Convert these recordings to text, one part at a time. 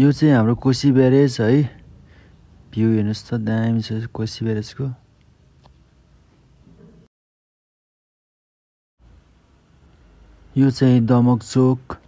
यो चाहिँ हाम्रो कोशी ब्यारेज है। भ्यू हेर्नुहोस् त दामी छ कोशी ब्यारेजको। यो चाहिँ दमक चोक।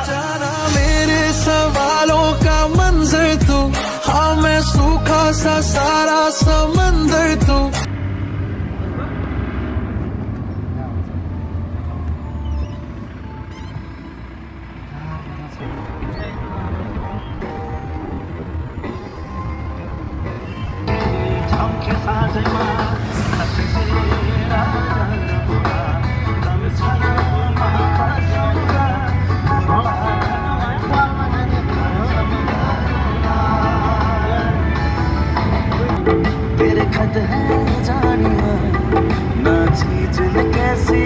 जाना मेरे सवालों का मंजर तू, हाँ मैं सूखा सा सारा समंदर तू। तेरे खत है जानिया ना चीज कैसी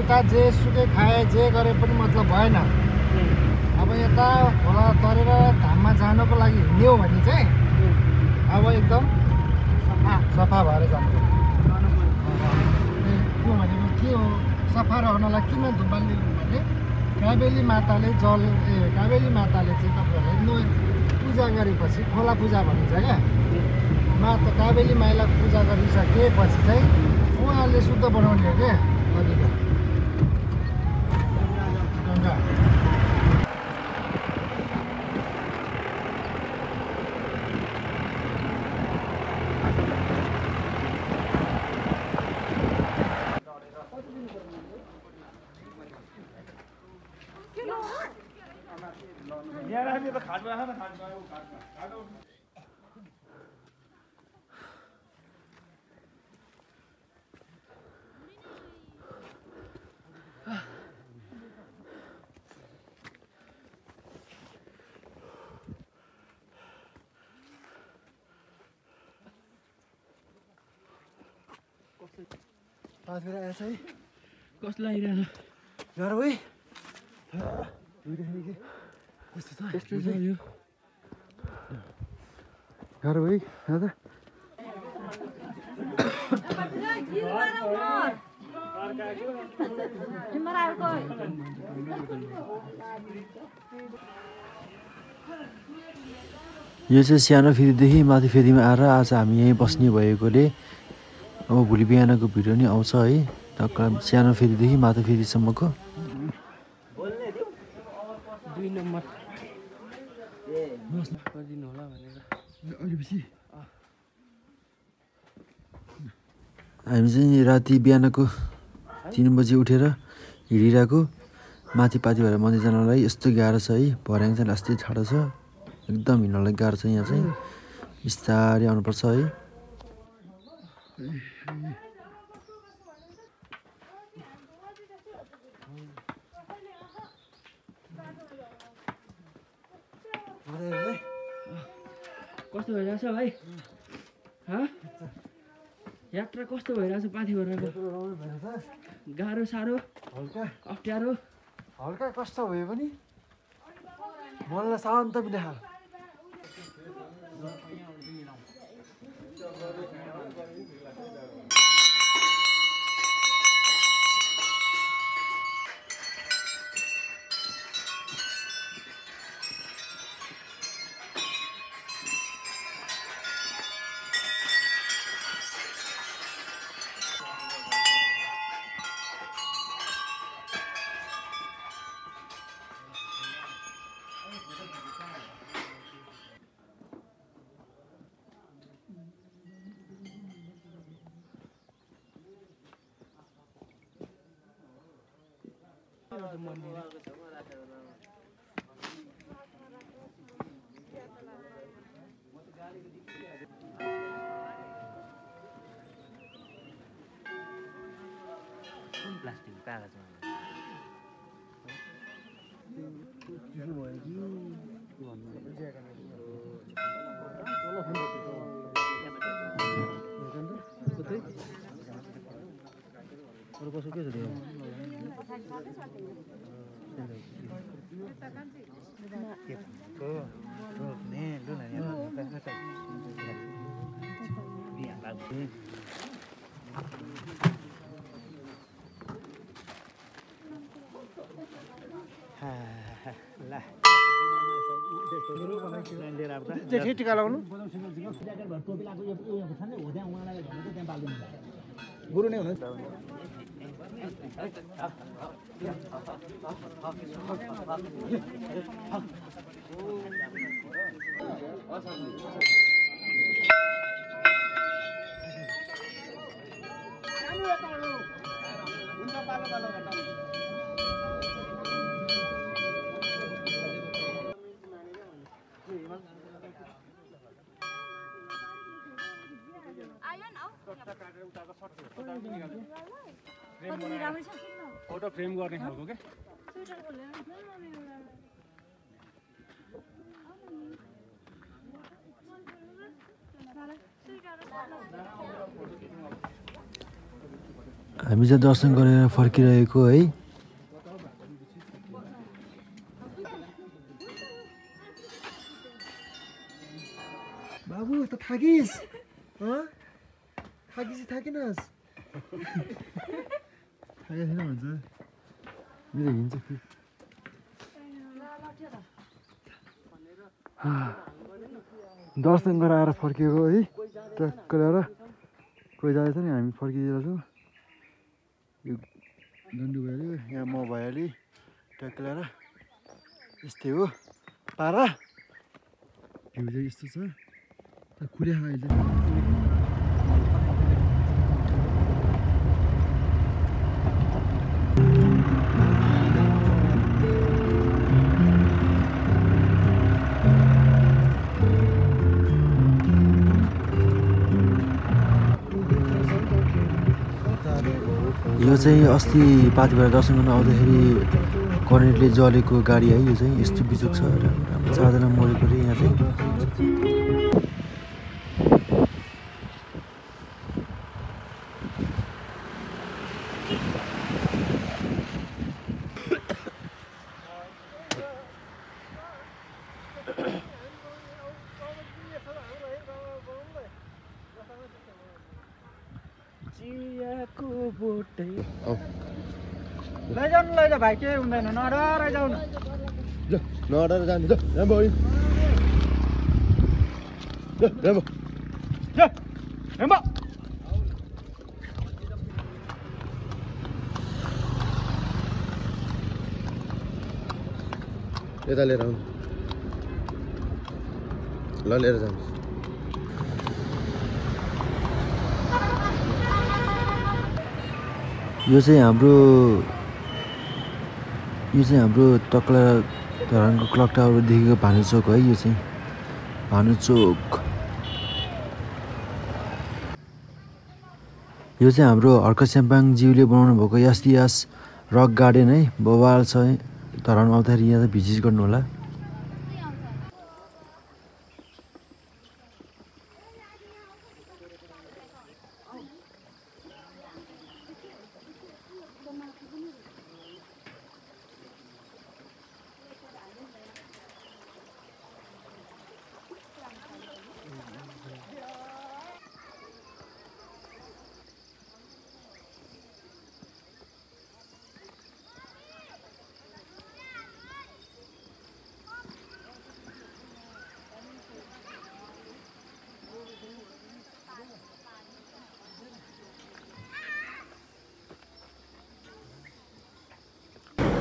उता जे सुके खाए जे गरे पनि मतलब भएन। अब यता खोला तरेर धाममा जानको लागि हिँड्यो भने चाहिँ अब एकदम सफा भएर जानु। यो भनेको के हो, सफा रहनलाई किन धुम्बाल लिनु भने काबेली माताले काबेली माताले चाहिँ तपाईँहरूलाई पूजा गरेपछि खोला पूजा भनिन्छ क्या। माता काबेली माइला पूजा गरिसकेपछि चाहिँ उहाँहरूले शुद्ध बनाउने हो क्या नदीको गङ्गा। ऐसा ही कसलाई आइरहेछ गाह्रो है। गाह्रो है दादा। यो चाहिँ सानो फेदीदेखि माथि फेदीमा आएर आज हामी यहीँ बस्ने भएकोले अब भोलि बिहानको भिडियो नि आउँछ है। टक्क सानो फेदीदेखि माथि फेदीसम्मको। 2 नम्बर गरिदिनु होला भनेर हामी चाहिँ राति बिहानको 3 बजी उठेर हिँडिरहेको माथिपाथि भएर मन्दिर जानलाई। यस्तो गाह्रो छ है, भर्याङ चाहिँ लास्टै ठाडो छ, एकदम हिँड्नलाई गाह्रो छ। यहाँ चाहिँ बिस्तारै आउनुपर्छ है। कस्तो भइरहेछ भाइ यात्रा कस्तो भइरहेछ पाथी गरेको गाह्रो साह्रो हल्का अप्ठ्यारो हल्का कष्ट भए पनि मनलाई शान्त मिले प्लास्टिक कागजमा जेठी टिका लगाउनु गुरु नै हुनुहुन्छ फोटो फ्रेम गर्ने खालको के हामी चाहिँ दर्शन गरेर फर्किरहेको है बाबु त थाकिस् थाकिनस् थाकेको छैन भन्छ मेरो हिँड्छ दर्शन गराएर फर्किएको है ट्याक्क ल्याएर कोही जाँदैछ नि हामी फर्किरहेछौँ यो डन्डु भइहाल्यो यहाँ म भइहालेँ ट्याक्क ल्याएर यस्तै हो पारा भ्यू चाहिँ यस्तो छ खुल्या अहिले यो चाहिँ अस्ति पाथिभरा दर्शन गर्न आउँदाखेरि कर्नेटले जलेको गाडी है यो चाहिँ यस्तो बिजोग छ राम्रो चारजना मरेको रे यहाँ चाहिँ लैजाउनु भाइ केही हुँदैन नडराइ जाऊ न नडर जानु त राम्रो हो यता लिएर आउनु ल लिएर जानु यो चाहिँ हाम्रो तक्ला धरानको क्लक टावरदेखिको भानुचोक है यो चाहिँ भानुचोक यो चाहिँ हाम्रो हर्क स्याम्पाङज्यूले बनाउनु भएको यास रक गार्डन है बवाल छ धरान आउँदाखेरि यहाँ भिजिट गर्नु होला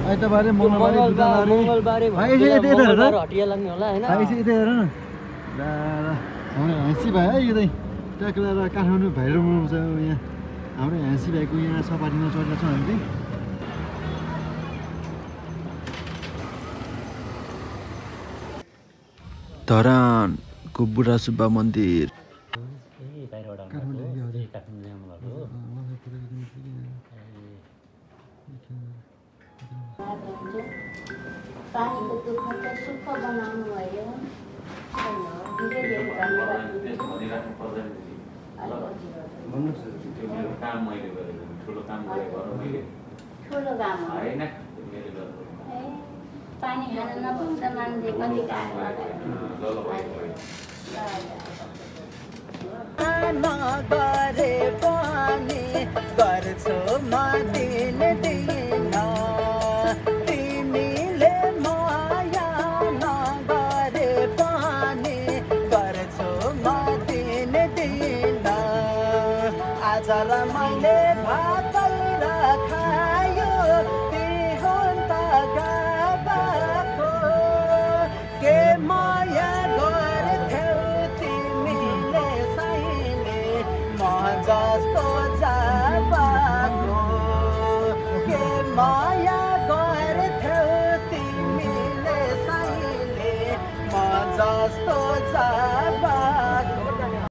आइतबारे मङ्गलबारे मङ्गलबारे हटिया लाग्ने होला होइन यतै हेर न हाम्रो हाँसी भाइ है यो चाहिँ ट्याक्ला र काठमाडौँ भाइरल बनाउँछ यहाँ हाम्रो हाँसी भाइको यहाँ सपाटीमा चढेका छौँ हामी चाहिँ धरानको बुढा सुब्बा मन्दिर पानीको दुःख त सुख बनाउनु भयो ठुलो काम होइन पानी खान नपाउँदा मान्छे कति काम नगरे पनि गर्छु म दिन